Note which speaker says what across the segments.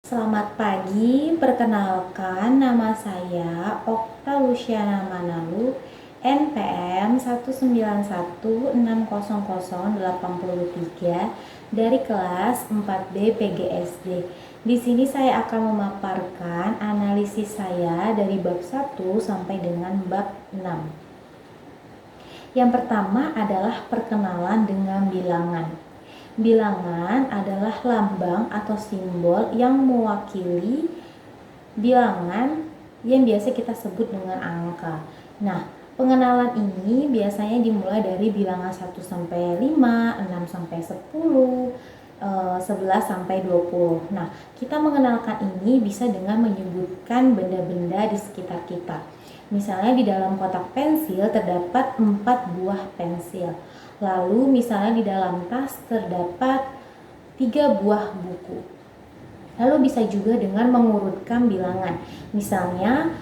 Speaker 1: Selamat pagi, perkenalkan nama saya Okta Luciana Manalu, NPM 191600803 dari kelas 4B PGSD. Di sini saya akan memaparkan analisis saya dari bab 1 sampai dengan bab 6. Yang pertama adalah perkenalan dengan bilangan. Bilangan adalah lambang atau simbol yang mewakili bilangan yang biasa kita sebut dengan angka. Nah, pengenalan ini biasanya dimulai dari bilangan 1 sampai 5, 6 sampai 10, 11 sampai 20. Nah, kita mengenalkan ini bisa dengan menyebutkan benda-benda di sekitar kita. Misalnya di dalam kotak pensil terdapat 4 buah pensil. Lalu misalnya di dalam tas terdapat 3 buah buku. Lalu bisa juga dengan mengurutkan bilangan. Misalnya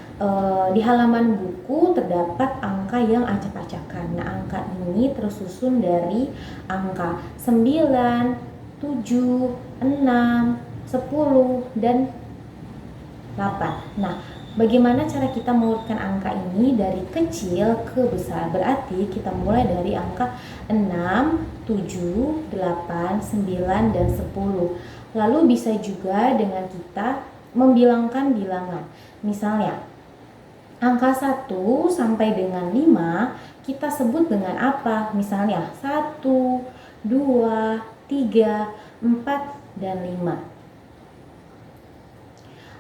Speaker 1: di halaman buku terdapat angka yang acak-acakan. Nah, angka ini tersusun dari angka 9, 7, 6, 10, dan 8. Nah, bagaimana cara kita mengurutkan angka ini dari kecil ke besar? Berarti kita mulai dari angka 6, 7, 8, 9, dan 10. Lalu bisa juga dengan kita membilangkan bilangan. Misalnya, angka 1 sampai dengan 5 kita sebut dengan apa? Misalnya 1, 2, 3, 4, dan 5.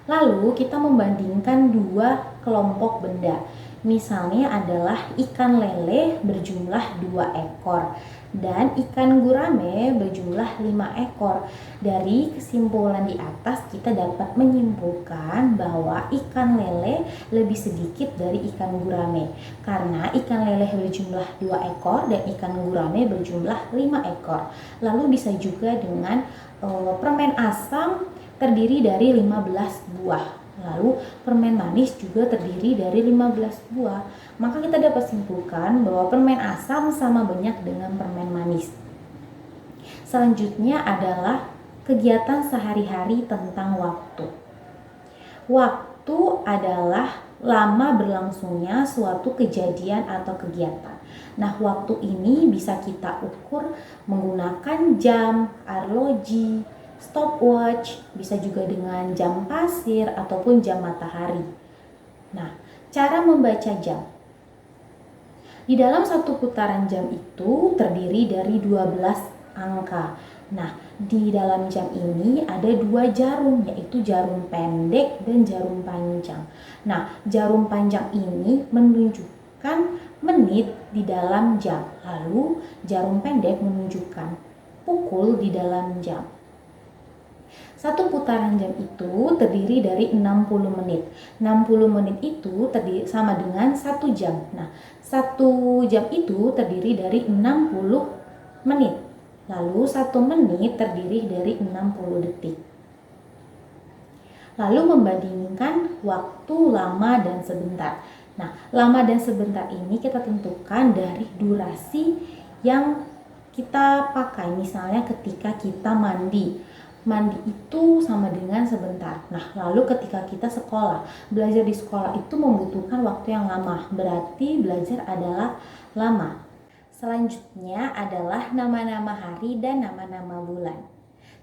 Speaker 1: Lalu kita membandingkan dua kelompok benda. Misalnya adalah ikan lele berjumlah 2 ekor dan ikan gurame berjumlah 5 ekor. Dari kesimpulan di atas kita dapat menyimpulkan bahwa ikan lele lebih sedikit dari ikan gurame karena ikan lele berjumlah 2 ekor dan ikan gurame berjumlah 5 ekor. Lalu bisa juga dengan permen asam terdiri dari 15 buah. Lalu permen manis juga terdiri dari 15 buah. Maka kita dapat simpulkan bahwa permen asam sama banyak dengan permen manis. Selanjutnya adalah kegiatan sehari-hari tentang waktu. Waktu adalah lama berlangsungnya suatu kejadian atau kegiatan. Nah, waktu ini bisa kita ukur menggunakan jam, arloji, stopwatch, bisa juga dengan jam pasir ataupun jam matahari. Nah, cara membaca jam. Di dalam satu putaran jam itu terdiri dari 12 angka. Nah, di dalam jam ini ada 2 jarum, yaitu jarum pendek dan jarum panjang. Nah, jarum panjang ini menunjukkan menit di dalam jam. Lalu, jarum pendek menunjukkan pukul di dalam jam. Satu putaran jam itu terdiri dari 60 menit. 60 menit itu sama dengan 1 jam. Nah, 1 jam itu terdiri dari 60 menit. Lalu 1 menit terdiri dari 60 detik. Lalu membandingkan waktu lama dan sebentar. Nah, lama dan sebentar ini kita tentukan dari durasi yang kita pakai. Misalnya ketika kita mandi itu sama dengan sebentar. Nah, lalu ketika kita sekolah, belajar di sekolah itu membutuhkan waktu yang lama, berarti belajar adalah lama. Selanjutnya adalah nama-nama hari dan nama-nama bulan.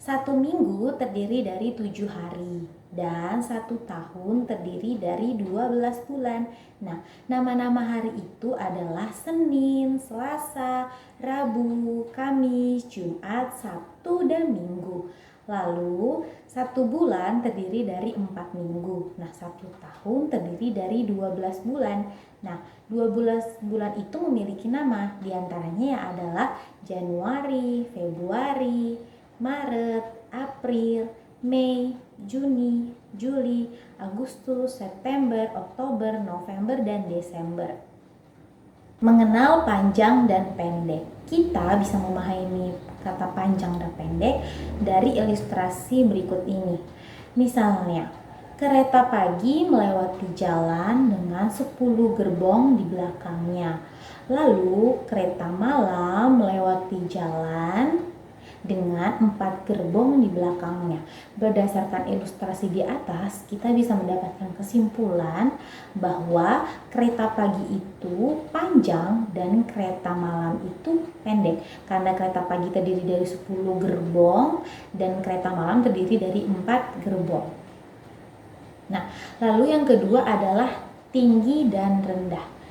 Speaker 1: 1 minggu terdiri dari 7 hari dan 1 tahun terdiri dari 12 bulan. Nah, nama-nama hari itu adalah Senin, Selasa, Rabu, Kamis, Jumat, Sabtu, dan Minggu. Lalu 1 bulan terdiri dari 4 minggu. Nah, 1 tahun terdiri dari 12 bulan. Nah, 12 bulan itu memiliki nama. Di antaranya adalah Januari, Februari, Maret, April, Mei, Juni, Juli, Agustus, September, Oktober, November, dan Desember. Mengenal panjang dan pendek. Kita bisa memahami kata panjang dan pendek dari ilustrasi berikut ini. Misalnya, kereta pagi melewati jalan dengan 10 gerbong di belakangnya. Lalu kereta malam melewati jalan dengan 4 gerbong di belakangnya. Berdasarkan ilustrasi di atas, kita bisa mendapatkan kesimpulan bahwa kereta pagi itu panjang dan kereta malam itu pendek. Karena kereta pagi terdiri dari 10 gerbong dan kereta malam terdiri dari 4 gerbong. Nah, lalu yang kedua adalah tinggi dan rendah.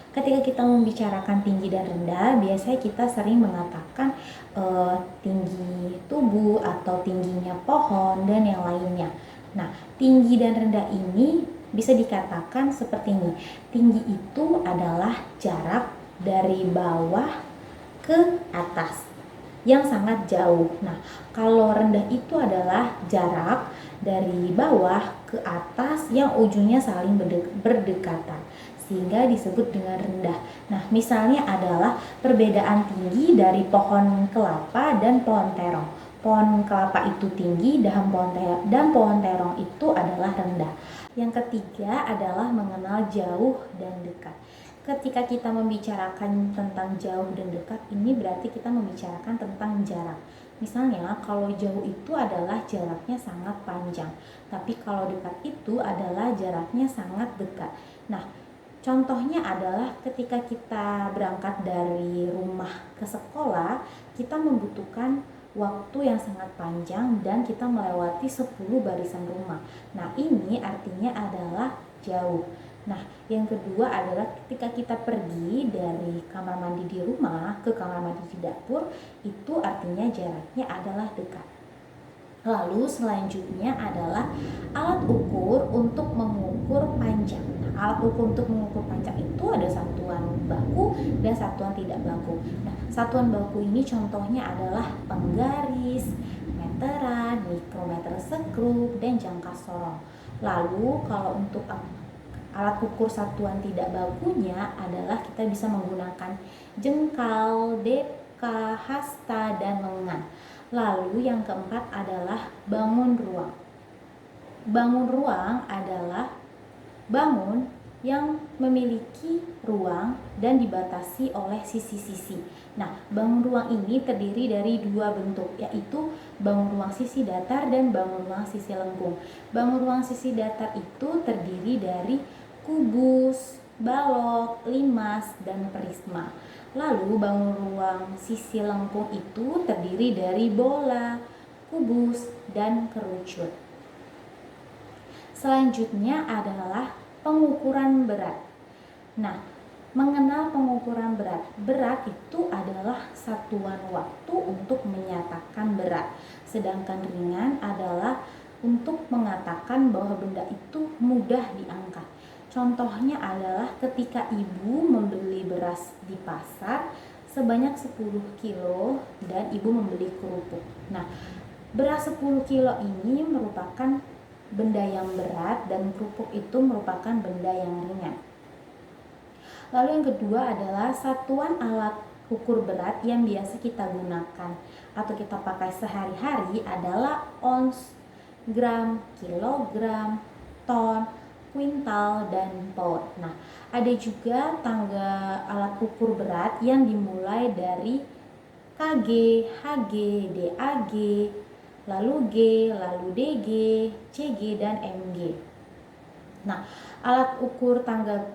Speaker 1: Ketika kita membicarakan tinggi dan rendah, biasanya kita sering mengatakan tinggi tubuh atau tingginya pohon dan yang lainnya. Nah, tinggi dan rendah ini bisa dikatakan seperti ini. Tinggi itu adalah jarak dari bawah ke atas yang sangat jauh. Nah, kalau rendah itu adalah jarak dari bawah ke atas yang ujungnya saling berdekatan, sehingga disebut dengan rendah. Nah, misalnya adalah perbedaan tinggi dari pohon kelapa dan pohon terong. Pohon kelapa itu tinggi dan pohon terong itu adalah rendah. Yang ketiga adalah mengenal jauh dan dekat. Ketika kita membicarakan tentang jauh dan dekat, ini berarti kita membicarakan tentang jarak. Misalnya, kalau jauh itu adalah jaraknya sangat panjang, tapi kalau dekat itu adalah jaraknya sangat dekat. Nah, contohnya adalah ketika kita berangkat dari rumah ke sekolah, kita membutuhkan waktu yang sangat panjang dan kita melewati 10 barisan rumah. Nah, ini artinya adalah jauh. Nah, yang kedua adalah ketika kita pergi dari kamar mandi di rumah ke kamar mandi di dapur, itu artinya jaraknya adalah dekat. Lalu selanjutnya adalah alat ukur untuk mengukur panjang. Nah, alat ukur untuk mengukur panjang itu ada satuan baku dan satuan tidak baku. Nah, satuan baku ini contohnya adalah penggaris, meteran, mikrometer sekrup, dan jangka sorong. Lalu kalau untuk alat ukur satuan tidak bakunya adalah kita bisa menggunakan jengkal, deka, hasta, dan lengan. Lalu yang keempat adalah bangun ruang. Bangun ruang adalah bangun yang memiliki ruang dan dibatasi oleh sisi-sisi. Nah, bangun ruang ini terdiri dari dua bentuk, yaitu bangun ruang sisi datar dan bangun ruang sisi lengkung. Bangun ruang sisi datar itu terdiri dari kubus, balok, limas, dan prisma. Lalu bangun ruang sisi lengkung itu terdiri dari bola, kubus, dan kerucut. Selanjutnya adalah pengukuran berat. Nah, mengenal pengukuran berat. Berat itu adalah satuan waktu untuk menyatakan berat. Sedangkan ringan adalah untuk mengatakan bahwa benda itu mudah diangkat. Contohnya adalah ketika ibu membeli beras di pasar sebanyak 10 kilo dan ibu membeli kerupuk. Nah, beras 10 kilo ini merupakan benda yang berat dan kerupuk itu merupakan benda yang ringan. Lalu yang kedua adalah satuan alat ukur berat yang biasa kita gunakan atau kita pakai sehari-hari adalah ons, gram, kilogram, ton, kuintal, dan pound. Nah, ada juga tangga alat ukur berat yang dimulai dari kg, hg, dag, lalu g, lalu dg, cg, dan mg. Nah, alat ukur tangga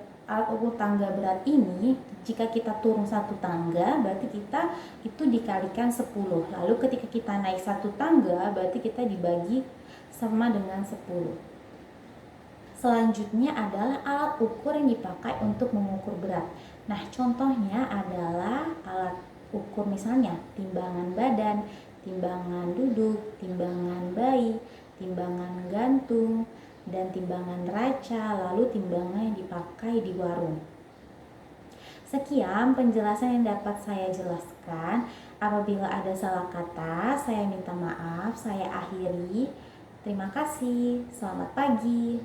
Speaker 1: berat ini jika kita turun satu tangga berarti kita itu dikalikan 10. Lalu ketika kita naik satu tangga berarti kita dibagi sama dengan 10. Selanjutnya adalah alat ukur yang dipakai untuk mengukur berat. Nah, contohnya adalah alat ukur misalnya timbangan badan, timbangan duduk, timbangan bayi, timbangan gantung, dan timbangan neraca, lalu timbangan yang dipakai di warung. Sekian penjelasan yang dapat saya jelaskan. Apabila ada salah kata, saya minta maaf, saya akhiri. Terima kasih, selamat pagi.